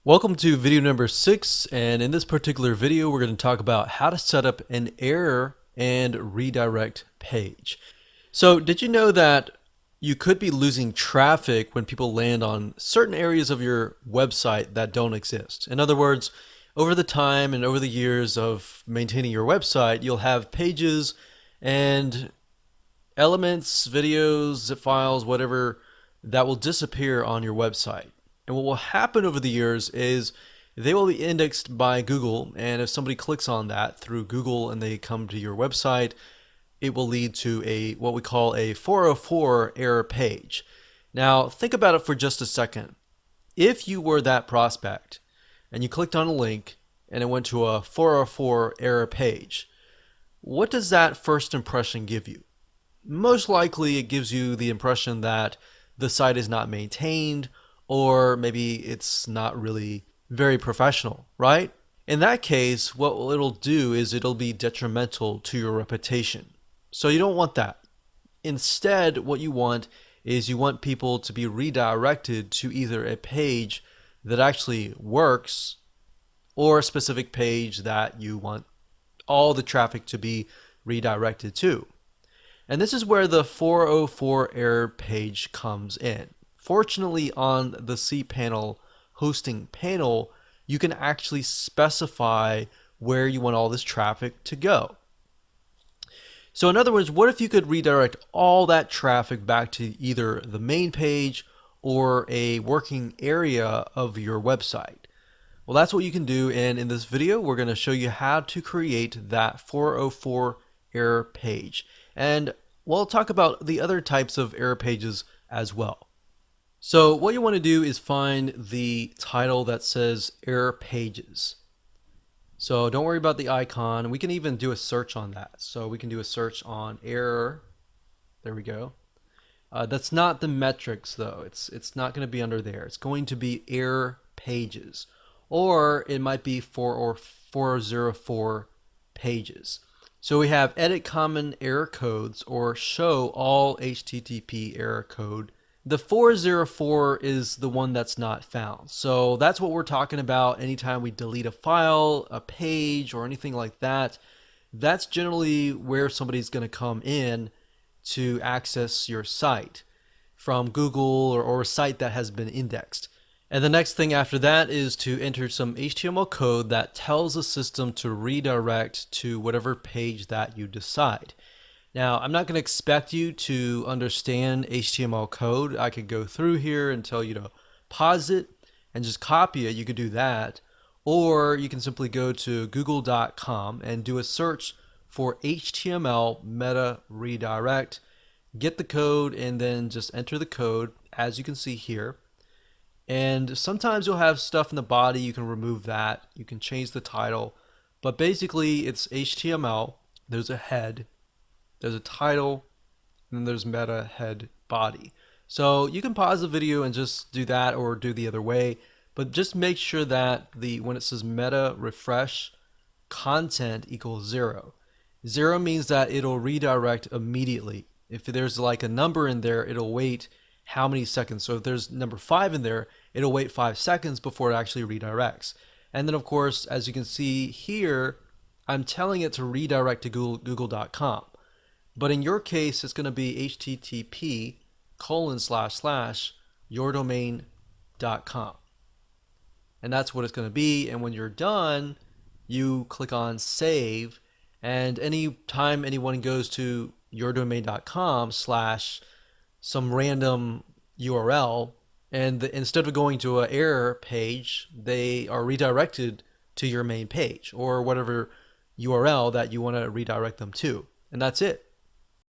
Welcome to video number 6, and in this particular video we're going to talk about how to set up an error and redirect page. So did you know that you could be losing traffic when people land on certain areas of your website that don't exist? In other words, over the time and over the years of maintaining your website, you'll have pages and elements, videos, zip files, whatever, that will disappear on your website. And what will happen over the years is they will be indexed by Google, and if somebody clicks on that through Google and they come to your website, it will lead to a what we call a 404 error page. Now, think about it for just a second. If you were that prospect and you clicked on a link and it went to a 404 error page, what does that first impression give you? Most likely it gives you the impression that the site is not maintained, or maybe it's not really very professional, right? In that case, what it'll do is it'll be detrimental to your reputation. So you don't want that. Instead, what you want is you want people to be redirected to either a page that actually works or a specific page that you want all the traffic to be redirected to. And this is where the 404 error page comes in. Fortunately, on the Cpanel hosting panel, you can actually specify where you want all this traffic to go. So in other words, what if you could redirect all that traffic back to either the main page or a working area of your website? Well, that's what you can do, and in this video we're going to show you how to create that 404 error page. And we'll talk about the other types of error pages as well. So what you want to do is find the title that says error pages. So don't worry about the icon. We can even do a search on that. So we can do a search on error. There we go. That's not the metrics though. It's not going to be under there. It's going to be error pages, or it might be 404 pages. So we have edit common error codes or show all HTTP error code. The 404 is the one that's not found. So that's what we're talking about anytime we delete a file, a page, or anything like that. That's generally where somebody's going to come in to access your site from Google or a site that has been indexed. And the next thing after that is to enter some HTML code that tells the system to redirect to whatever page that you decide. Now, I'm not going to expect you to understand HTML code. I could go through here and tell you to pause it and just copy it. You could do that. Or you can simply go to google.com and do a search for HTML meta redirect. Get the code and then just enter the code as you can see here. And sometimes you'll have stuff in the body. You can remove that. You can change the title. But basically, it's HTML. There's a head. There's a title, and then there's meta head body. So you can pause the video and just do that or do the other way, but just make sure that when it says meta refresh, content equals 0. 0 means that it'll redirect immediately. If there's like a number in there, it'll wait how many seconds. So if there's number 5 in there, it'll wait 5 seconds before it actually redirects. And then of course, as you can see here, I'm telling it to redirect to google.com. But in your case, it's going to be http://yourdomain.com. And that's what it's going to be. And when you're done, you click on save. And any time anyone goes to yourdomain.com / some random URL, and instead of going to an error page, they are redirected to your main page or whatever URL that you want to redirect them to. And that's it.